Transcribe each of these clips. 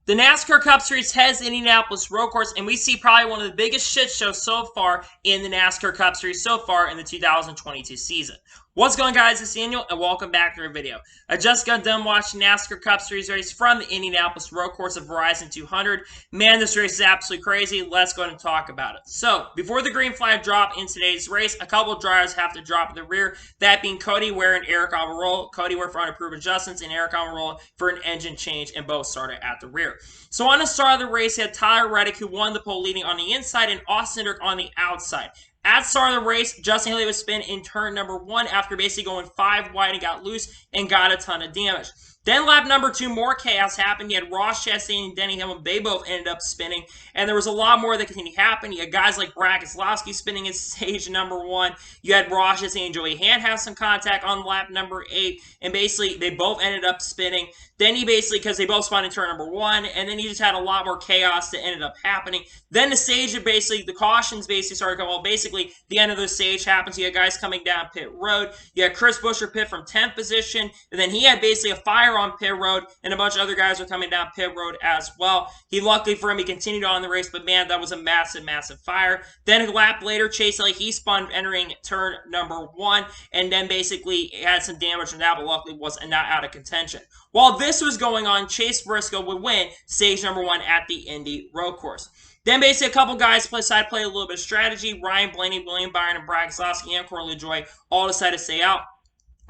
The NASCAR Cup Series heads the Indianapolis Road Course, and we see probably one of the biggest shit shows so far in the NASCAR Cup Series so far in the 2022 season. What's going on, guys? It's Daniel, and welcome back to our video. I just got done watching NASCAR Cup Series race from the Indianapolis Road Course of Verizon 200. Man, this race is absolutely crazy. Let's go ahead and talk about it. So, before the green flag drop in today's race, a couple of drivers have to drop in the rear, that being Cody Ware and Eric Almirola. Cody Ware for unapproved adjustments, and Eric Almirola for an engine change, and both started at the rear. So on the start of the race, you had Tyler Reddick, who won the pole leading on the inside, and Austin Cindric on the outside. At the start of the race, Justin Haley would spin in turn number 1 after basically going 5 wide and got loose and got a ton of damage. Then lap number 2, more chaos happened. You had Ross Chastain and Denny Hamlin. They both ended up spinning, and there was a lot more that continued to happen. You had guys like Brad Keselowski spinning in stage number 1. You had Ross Chastain and Joey Hand have some contact on lap number 8, and basically they both ended up spinning. Then he basically, because they both spun in turn number 1, and then he just had a lot more chaos that ended up happening. Then the stage, basically, the cautions basically started going, well, basically, the end of the stage happens. You had guys coming down pit road. You had Chris Buescher pit from 10th position, and then he had basically a fire on pit road, and a bunch of other guys were coming down pit road as well. Luckily for him, he continued on the race, but man, that was a massive, massive fire. Then a lap later, Chase Elliott, he spun entering turn number 1, and then basically had some damage from that, but luckily was not out of contention. While this was going on, Chase Briscoe would win stage number 1 at the Indy Road Course. Then basically a couple guys decided to play a little bit of strategy. Ryan Blaney, William Byron, and Brad Keselowski, and Corey LaJoie all decided to stay out.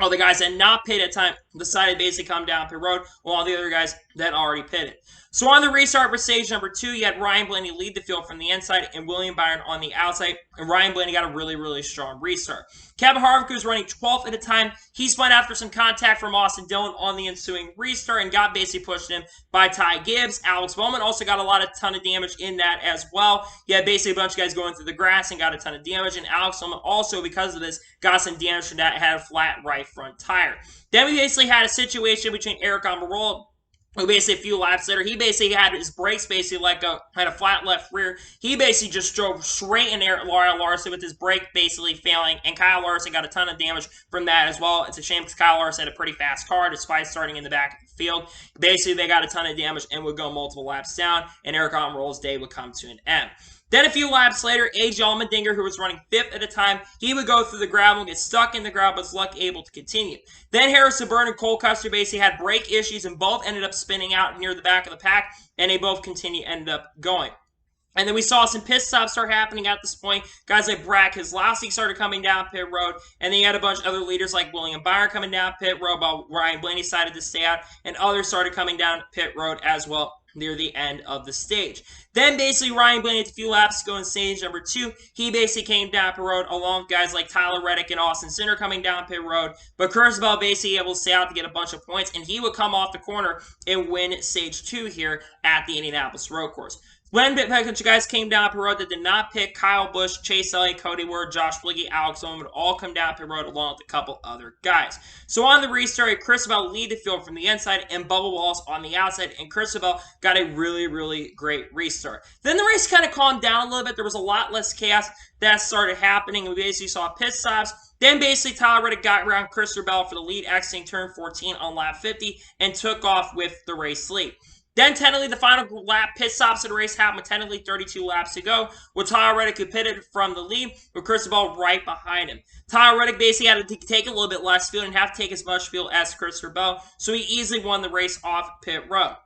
All the guys that not pitted at the time decided to basically come down pit road, while all the other guys that already pitted. So on the restart for stage number 2, you had Ryan Blaney lead the field from the inside and William Byron on the outside, and Ryan Blaney got a really, really strong restart. Kevin Harvick, who was running 12th at the time, he spun after some contact from Austin Dillon on the ensuing restart and got basically pushed in by Ty Gibbs. Alex Bowman also got a ton of damage in that as well. You had basically a bunch of guys going through the grass and got a ton of damage, and Alex Bowman also, because of this, got some damage from that, had a flat right front tire. Then we basically had a situation between Eric Almirola, who basically a few laps later, he basically had his brakes basically had a flat left rear. He basically just drove straight in there at Kyle Larson with his brake basically failing, and Kyle Larson got a ton of damage from that as well. It's a shame because Kyle Larson had a pretty fast car despite starting in the back of the field. Basically, they got a ton of damage and would go multiple laps down, and Eric Almirola's day would come to an end. Then a few laps later, A.J. Allmendinger, who was running 5th at the time, he would go through the gravel, get stuck in the gravel, but was luckily able to continue. Then Harrison Burton and Cole Custer basically had brake issues, and both ended up spinning out near the back of the pack, and they both ended up going. And then we saw some pit stops start happening at this point. Guys like Brad Keselowski started coming down pit road. And then you had a bunch of other leaders like William Byron coming down pit road, while Ryan Blaney decided to stay out. And others started coming down pit road as well near the end of the stage. Then basically Ryan Blaney, at a few laps to go in stage number 2, he basically came down pit road along with guys like Tyler Reddick and Austin Cindric coming down pit road. But Chris Bell basically able to stay out to get a bunch of points, and he would come off the corner and win stage 2 here at the Indianapolis Road Course. When a bunch of guys came down pit road that did not pick, Kyle Busch, Chase Elliott, Cody Ware, Josh Blizzard, Alex Bowman would all come down pit road along with a couple other guys. So on the restart, Chris Bell lead the field from the inside and Bubba Wallace on the outside, and Chris Bell got a really, really great restart. Then the race kind of calmed down a little bit. There was a lot less chaos that started happening, and we basically saw pit stops. Then basically Tyler Reddick got around Christopher Bell for the lead, exiting turn 14 on lap 50, and took off with the race lead. Then, technically, the final lap pit stops of the race happened with technically 32 laps to go, with Tyler Reddick, who pitted from the lead, with Christopher Bell right behind him. Tyler Reddick basically had to take a little bit less fuel and have to take as much fuel as Christopher Bell, so he easily won the race off pit road.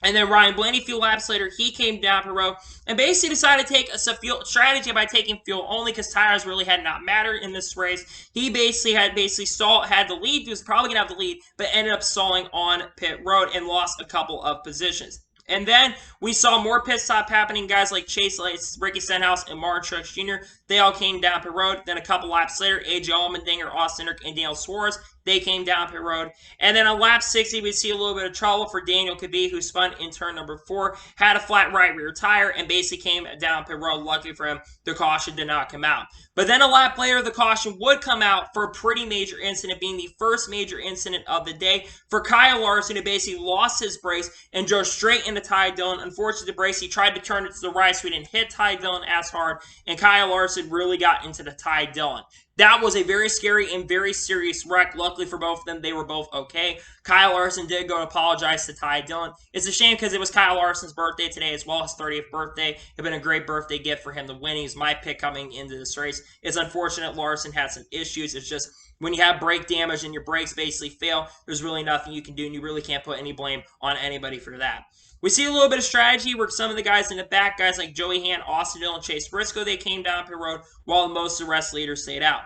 And then Ryan Blaney, a few laps later, he came down pit road and basically decided to take a fuel strategy by taking fuel only because tires really had not mattered in this race. He basically had the lead. He was probably going to have the lead, but ended up stalling on pit road and lost a couple of positions. And then we saw more pit stop happening. Guys like Chase Elliott, Ricky Stenhouse, and Martin Truex Jr., they all came down pit road. Then a couple laps later, A.J. Allmendinger, Austin Cindric, and Daniel Suarez, they came down pit road. And then on lap 60, we see a little bit of trouble for Daniel Kvyat, who spun in turn number 4, had a flat right rear tire, and basically came down pit road. Luckily for him, the caution did not come out. But then a lap later, the caution would come out for a pretty major incident, being the first major incident of the day for Kyle Larson, who basically lost his brakes and drove straight into Ty Dillon. Unfortunately, the brakes, he tried to turn it to the right, so he didn't hit Ty Dillon as hard, and Kyle Larson really got into the Ty Dillon. That was a very scary and very serious wreck. Luckily for both of them, they were both okay. Kyle Larson did go apologize to Ty Dillon. It's a shame because it was Kyle Larson's birthday today as well, his 30th birthday. It would have been a great birthday gift for him to win. He's my pick coming into this race. It's unfortunate Larson had some issues. It's just when you have brake damage and your brakes basically fail, there's really nothing you can do, and you really can't put any blame on anybody for that. We see a little bit of strategy where some of the guys in the back, guys like Joey Hand, Austin Dillon, Chase Briscoe, they came down pit road while most of the rest leaders stayed out.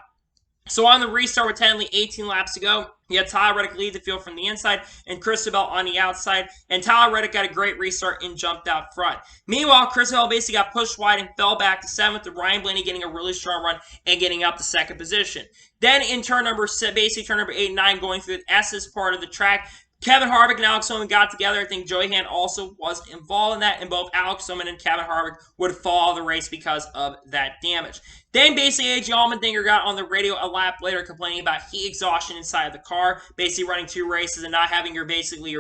So on the restart with technically 18 laps to go, you had Tyler Reddick lead the field from the inside and Christabel on the outside. And Tyler Reddick got a great restart and jumped out front. Meanwhile, Christabel basically got pushed wide and fell back to 7th, with Ryan Blaney getting a really strong run and getting up to 2nd position. Then in turn number 8 and 9, going through the S's part of the track, Kevin Harvick and Alex Bowman got together. I think Joey Hand also was involved in that, and both Alex Bowman and Kevin Harvick would fall the race because of that damage. Then basically A.J. Allmendinger got on the radio a lap later complaining about heat exhaustion inside of the car, basically running 2 races and not having your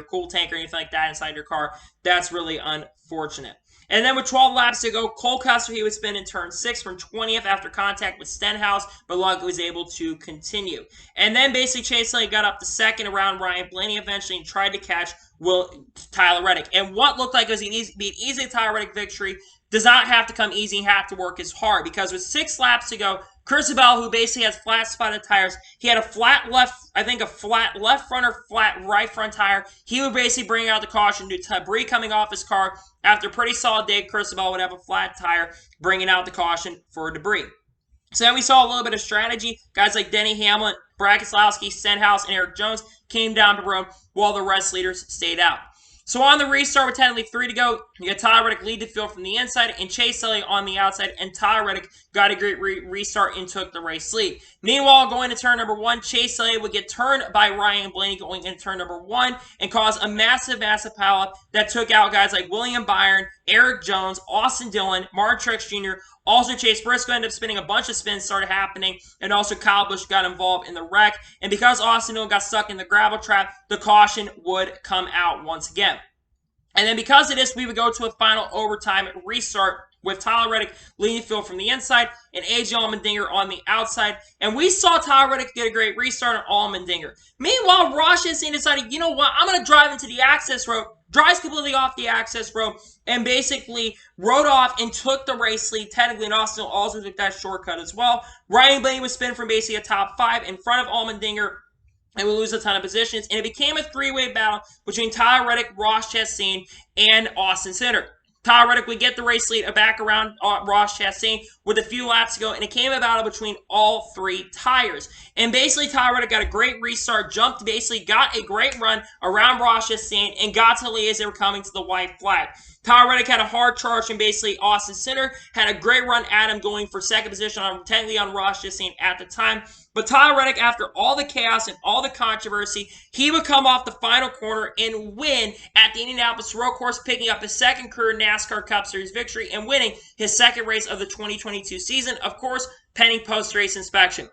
cool tank or anything like that inside your car. That's really unfortunate. And then with 12 laps to go, Cole Custer, he would spin in turn 6 from 20th after contact with Stenhouse, but luckily was able to continue. And then basically Chase Elliott got up to 2nd around Ryan Blaney eventually and tried to catch Tyler Reddick. And what looked like it was an easy Tyler Reddick victory does not have to come easy and have to work as hard, because with 6 laps to go, Christabel, who basically has flat spotted tires, he had a flat left front or flat right front tire. He would basically bring out the caution due to debris coming off his car. After a pretty solid day, Christabel would have a flat tire, bringing out the caution for debris. So then we saw a little bit of strategy. Guys like Denny Hamlin, Brad Keselowski, Stenhouse, and Eric Jones came down the road while the rest leaders stayed out. So on the restart with technically 3 to go, you got Tyler Reddick lead the field from the inside and Chase Elliott on the outside, and Tyler Reddick got a great restart and took the race lead. Meanwhile, going to turn number 1, Chase Elliott would get turned by Ryan Blaney going into turn number 1 and cause a massive pileup that took out guys like William Byron, Eric Jones, Austin Dillon, Mark Truex Jr., also Chase Briscoe ended up spinning a bunch of spins started happening, and also Kyle Busch got involved in the wreck. And because Austin Dillon got stuck in the gravel trap, the caution would come out once again. And then because of this, we would go to a final overtime restart with Tyler Reddick leading the field from the inside and A.J. Allmendinger on the outside. And we saw Tyler Reddick get a great restart on Allmendinger. Meanwhile, Ross Chastain decided, you know what, I'm going to drive into the access road, drives completely off the access road, and basically rode off and took the race lead. Technically, and Austin also took that shortcut as well. Ryan Blaney was spin from basically a top 5 in front of Allmendinger, and we lose a ton of positions. And it became a 3-way battle between Tyler Reddick, Ross Chastain, and Austin Cindric. Tyler Reddick would get the race lead back around Ross Chastain with a few laps to go, and it came a battle between all 3 tires. And basically, Tyler Reddick got a great restart, jumped, basically got a great run around Ross Chastain, and got to lead as they were coming to the white flag. Tyler Reddick had a hard charge, and basically Austin Cindric had a great run at him, going for 2nd position, technically on Ross Chastain at the time. But Tyler Reddick, after all the chaos and all the controversy, he would come off the final corner and win at the Indianapolis Road Course, picking up his 2nd career NASCAR Cup Series victory and winning his 2nd race of the 2022 season, of course, pending post-race inspection.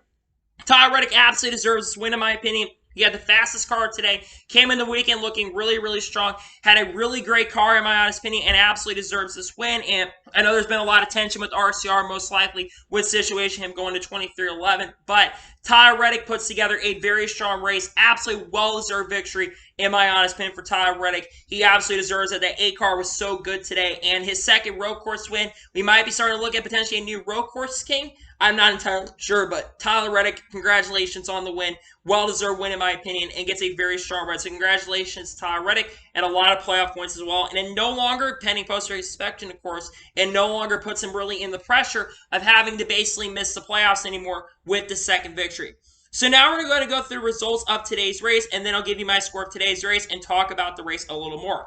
Tyler Reddick absolutely deserves this win, in my opinion. He had the fastest car today, came in the weekend looking really, really strong, had a really great car in my honest opinion, and absolutely deserves this win. And I know there's been a lot of tension with RCR, most likely with situation him going to 23-11, but Tyler Reddick puts together a very strong race, absolutely well-deserved victory in my honest opinion for Tyler Reddick. He absolutely deserves it. That 8 car was so good today, and his 2nd road course win, we might be starting to look at potentially a new road course king. I'm not entirely sure, but Tyler Reddick, congratulations on the win. Well-deserved win, in my opinion, and gets a very strong run. So congratulations to Tyler Reddick, and a lot of playoff points as well. And it no longer, pending post-race inspection, of course, and no longer puts him really in the pressure of having to basically miss the playoffs anymore with the 2nd victory. So now we're going to go through the results of today's race, and then I'll give you my score of today's race and talk about the race a little more.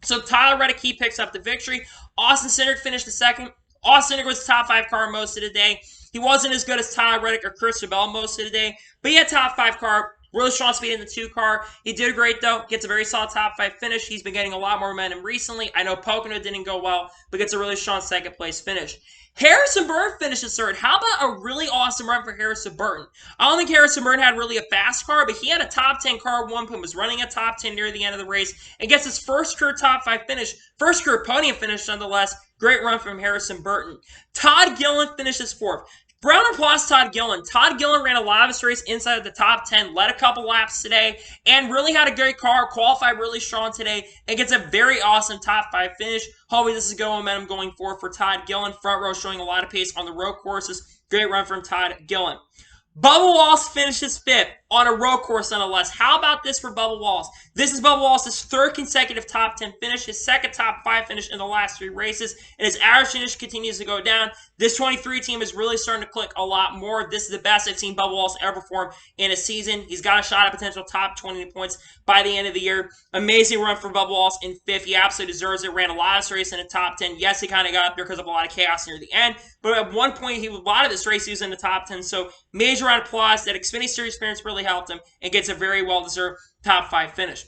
So Tyler Reddick, he picks up the victory. Austin Cindric finished the 2nd. Austin Cindric was the top 5 car most of the day. He wasn't as good as Tyler Reddick or Christabel most of the day, but he had top 5 car, really strong speed in the 2 car. He did great though, gets a very solid top 5 finish. He's been getting a lot more momentum recently. I know Pocono didn't go well, but gets a really strong 2nd place finish. Harrison Burton finishes 3rd. How about a really awesome run for Harrison Burton? I don't think Harrison Burton had really a fast car, but he had a top 10 car at one point, was running a top 10 near the end of the race, and gets his first career top 5 finish, first career podium finish nonetheless. Great run from Harrison Burton. Todd Gilliland finishes 4th. Brown plus Todd Gillen. Todd Gillen ran a lot of his race inside of the top 10, led a couple laps today, and really had a great car, qualified really strong today, and gets a very awesome top 5 finish. Hopefully this is good momentum going forward for Todd Gillen. Front row showing a lot of pace on the road courses. Great run from Todd Gillen. Bubba Wallace finishes 5th on a road course nonetheless. How about this for Bubba Wallace? This is Bubba Wallace's 3rd consecutive top 10 finish, his 2nd top 5 finish in the last 3 races, and his average finish continues to go down. This 23 team is really starting to click a lot more. This is the best I've seen Bubba Wallace ever perform in a season. He's got a shot at potential top 20 points by the end of the year. Amazing run for Bubba Wallace in 5th. He absolutely deserves it. Ran a lot of this race in the top 10. Yes, he kind of got up there because of a lot of chaos near the end, but at one point, a lot of this race he was in the top 10, so major round of applause. That Xfinity Series experience really helped him and gets a very well-deserved top 5 finish.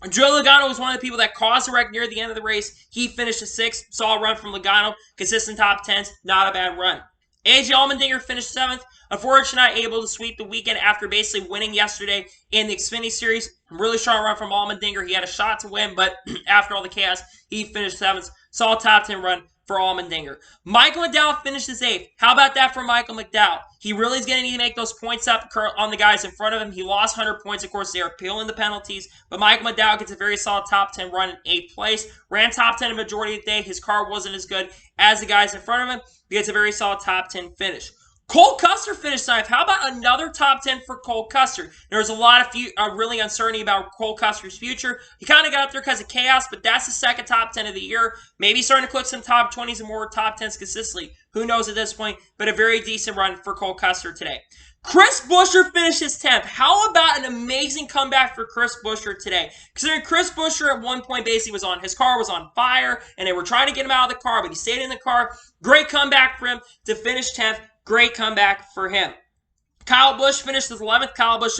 Joe Legato was one of the people that caused the wreck near the end of the race. He finished 6th. Saw a run from Legato. Consistent top 10s. Not a bad run. AJ Allmendinger finished 7th. Unfortunately, not able to sweep the weekend after basically winning yesterday in the Xfinity Series. Really strong run from Allmendinger. He had a shot to win, but after all the chaos, he finished 7th. Saw a top 10 run for Allmendinger. Michael McDowell finishes 8th. How about that for Michael McDowell? He really is going to need to make those points up on the guys in front of him. He lost 100 points. Of course, they are appealing the penalties, but Michael McDowell gets a very solid top 10 run in 8th place. Ran top 10 a majority of the day. His car wasn't as good as the guys in front of him. He gets a very solid top 10 finish. Cole Custer finished 9th. How about another top 10 for Cole Custer? There's a lot of really uncertainty about Cole Custer's future. He kind of got up there because of chaos, but that's the 2nd top 10 of the year. Maybe starting to click some top 20s and more top 10s consistently. Who knows at this point, but a very decent run for Cole Custer today. Chris Buescher finishes 10th. How about an amazing comeback for Chris Buescher today? Considering Chris Buescher at one point basically his car was on fire, and they were trying to get him out of the car, but he stayed in the car. Great comeback for him to finish 10th. Great comeback for him. Kyle Busch finished as 11th. Kyle Busch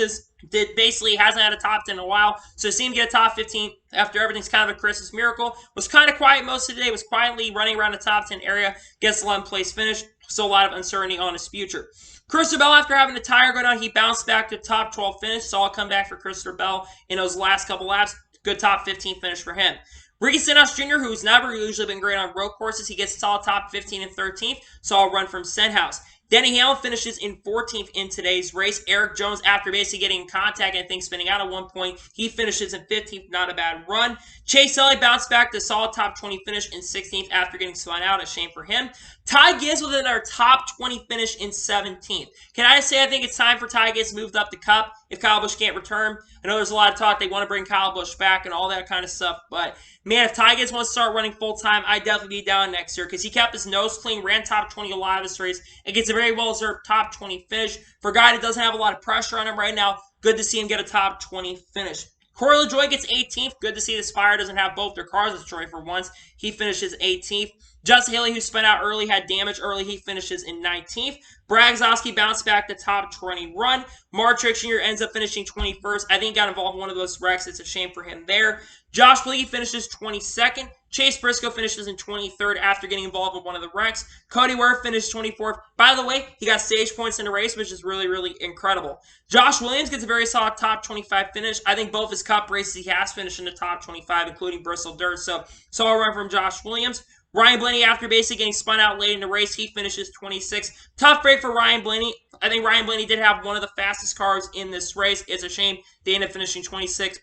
basically hasn't had a top 10 in a while, so to see him get a top 15 after everything's kind of a Christmas miracle. Was kind of quiet most of the day, was quietly running around the top 10 area, gets 11th place finish, so a lot of uncertainty on his future. Christopher Bell, after having the tire go down, he bounced back to top 12 finish, saw a comeback for Christopher Bell in those last couple laps. Good top 15 finish for him. Ricky Stenhouse Jr., who's never usually been great on road courses, he gets a solid top 15 and 13th, saw a run from Stenhouse. Denny Hamlin finishes in 14th in today's race. Eric Jones, after basically getting in contact and things spinning out at one point, he finishes in 15th. Not a bad run. Chase Elliott bounced back to a solid top 20 finish in 16th after getting spun out. A shame for him. Ty Gibbs with another top 20 finish in 17th. Can I say I think it's time for Ty Gibbs to move up the Cup if Kyle Busch can't return? I know there's a lot of talk they want to bring Kyle Busch back and all that kind of stuff, but man, if Ty Gibbs wants to start running full-time, I'd definitely be down next year because he kept his nose clean, ran top 20 a lot of this race, and gets a very well-deserved top 20 finish. For a guy that doesn't have a lot of pressure on him right now, good to see him get a top 20 finish. Corey LaJoie gets 18th. Good to see this Fire doesn't have both their cars destroyed for once. He finishes 18th. Justin Haley, who spun out early, had damage early. He finishes in 19th. Brad Keselowski bounced back the top 20 run. Mark Truex Jr. ends up finishing 21st. I think he got involved in one of those wrecks. It's a shame for him there. Josh Bilicki finishes 22nd. Chase Briscoe finishes in 23rd after getting involved in one of the wrecks. Cody Ware finished 24th. By the way, he got stage points in the race, which is really, really incredible. Josh Williams gets a very solid top 25 finish. I think both his Cup races he has finished in the top 25, including Bristol Dirt. So, a run from Josh Williams. Ryan Blaney, after basically getting spun out late in the race, he finishes 26th. Tough break for Ryan Blaney. I think Ryan Blaney did have one of the fastest cars in this race. It's a shame they ended up finishing 26th,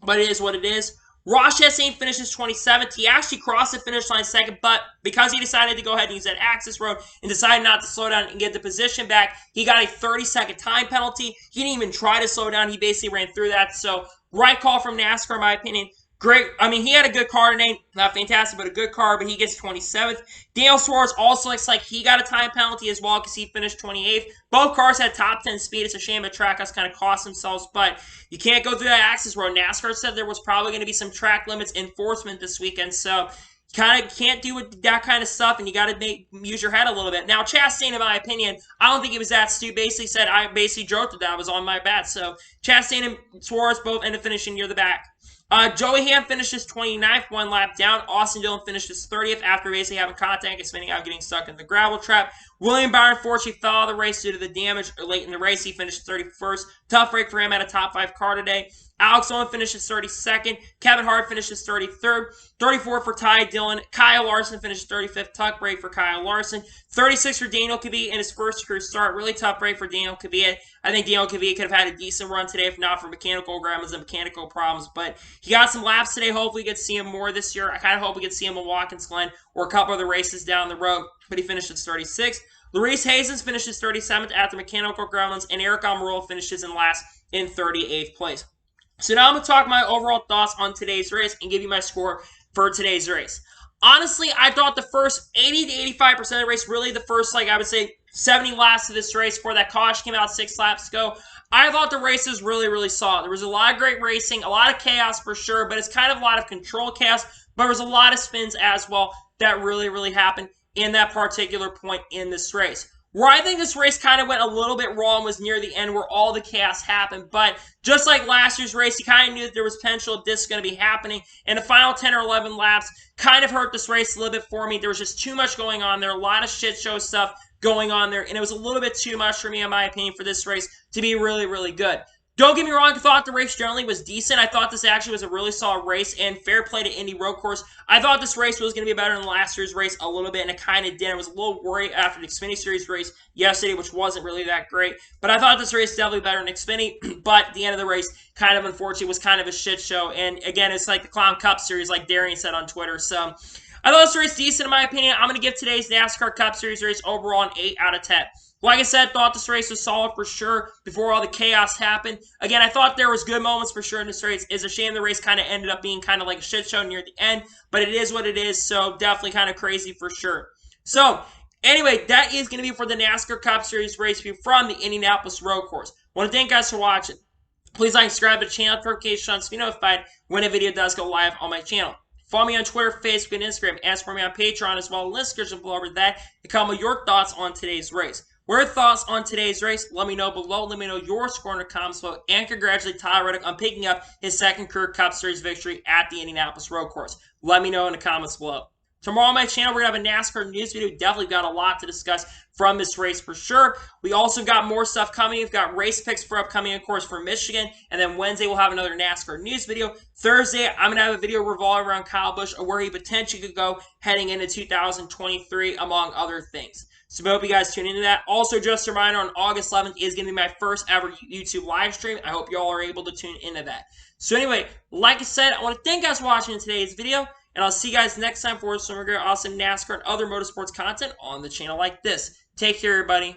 but it is what it is. Ross Chastain finishes 27th. He actually crossed the finish line second, but because he decided to go ahead and use that access road and decided not to slow down and get the position back, he got a 30-second time penalty. He didn't even try to slow down. He basically ran through that. So, right call from NASCAR, in my opinion. Great. I mean, he had a good car today. Not fantastic, but a good car, but he gets 27th. Daniel Suarez also looks like he got a time penalty as well because he finished 28th. Both cars had top 10 speed. It's a shame the track has kind of cost themselves, but you can't go through that access road. NASCAR said there was probably going to be some track limits enforcement this weekend, so kind of can't do that kind of stuff, and you got to use your head a little bit. Now, Chastain, in my opinion, I don't think he was that stupid. Basically said, I basically joked that I was on my bat. So, Chastain and Suarez both end up finishing near the back. Joey Ham finishes 29th, 1 lap down. Austin Dillon finishes 30th after basically having contact and spinning out, getting stuck in the gravel trap. William Byron unfortunately fell out of the race due to the damage late in the race. He finished 31st. Tough break for him at a top 5 car today. Alex Owen finishes 32nd. Kevin Hart finishes 33rd. 34th for Ty Dillon. Kyle Larson finishes 35th. Tough break for Kyle Larson. 36 for Daniel Kvyat in his first career start. Really tough break for Daniel Kvyat. I think Daniel Kvyat could have had a decent run today if not for mechanical gremlins and mechanical problems. But he got some laps today. Hopefully we get to see him more this year. I kind of hope we get to see him in Watkins Glen or a couple other races down the road. But he finishes 36th. Larice Hazens finishes 37th after mechanical gremlins. And Eric Almirola finishes in last in 38th place. So now I'm going to talk my overall thoughts on today's race and give you my score for today's race. Honestly, I thought the first 80 to 85% of the race, really the first, I would say 70 laps of this race before that caution came out 6 laps ago, I thought the race was really, really solid. There was a lot of great racing, a lot of chaos for sure, but it's kind of a lot of control chaos, but there was a lot of spins as well that really, really happened in that particular point in this race. Where I think this race kind of went a little bit wrong was near the end where all the chaos happened. But just like last year's race, you kind of knew that there was potential of this going to be happening. And the final 10 or 11 laps kind of hurt this race a little bit for me. There was just too much going on there. A lot of shit show stuff going on there. And it was a little bit too much for me, in my opinion, for this race to be really, really good. Don't get me wrong, I thought the race generally was decent. I thought this actually was a really solid race, and fair play to Indy Road Course. I thought this race was going to be better than last year's race a little bit, and it kind of did. I was a little worried after the Xfinity Series race yesterday, which wasn't really that great. But I thought this race was definitely better than Xfinity, but at the end of the race, kind of unfortunately, was kind of a shit show. And again, it's like the Clown Cup Series, like Darian said on Twitter. So I thought this race decent in my opinion. I'm going to give today's NASCAR Cup Series race overall an 8 out of 10. Like I said, thought this race was solid for sure before all the chaos happened. Again, I thought there was good moments for sure in this race. It's a shame the race kind of ended up being kind of like a shit show near the end, but it is what it is, so definitely kind of crazy for sure. So, anyway, that is going to be for the NASCAR Cup Series race from the Indianapolis Road Course. I want to thank you guys for watching. Please like and subscribe to the channel, notifications to be notified when a video does go live on my channel. Follow me on Twitter, Facebook, and Instagram, and support me on Patreon as well. Link description below over that. And comment your thoughts on today's race. What are your thoughts on today's race? Let me know below. Let me know your score in the comments below. And congratulate Tyler Reddick on picking up his second career Cup Series victory at the Indianapolis Road Course. Let me know in the comments below. Tomorrow on my channel, we're going to have a NASCAR news video. Definitely got a lot to discuss from this race for sure. We also got more stuff coming. We've got race picks for upcoming, of course, for Michigan. And then Wednesday, we'll have another NASCAR news video. Thursday, I'm going to have a video revolving around Kyle Busch or where he potentially could go heading into 2023, among other things. So I hope you guys tune into that. Also, just a reminder, on August 11th is going to be my first ever YouTube live stream. I hope you all are able to tune into that. So anyway, like I said, I want to thank you guys for watching today's video. And I'll see you guys next time for some more awesome NASCAR and other motorsports content on the channel like this. Take care, everybody.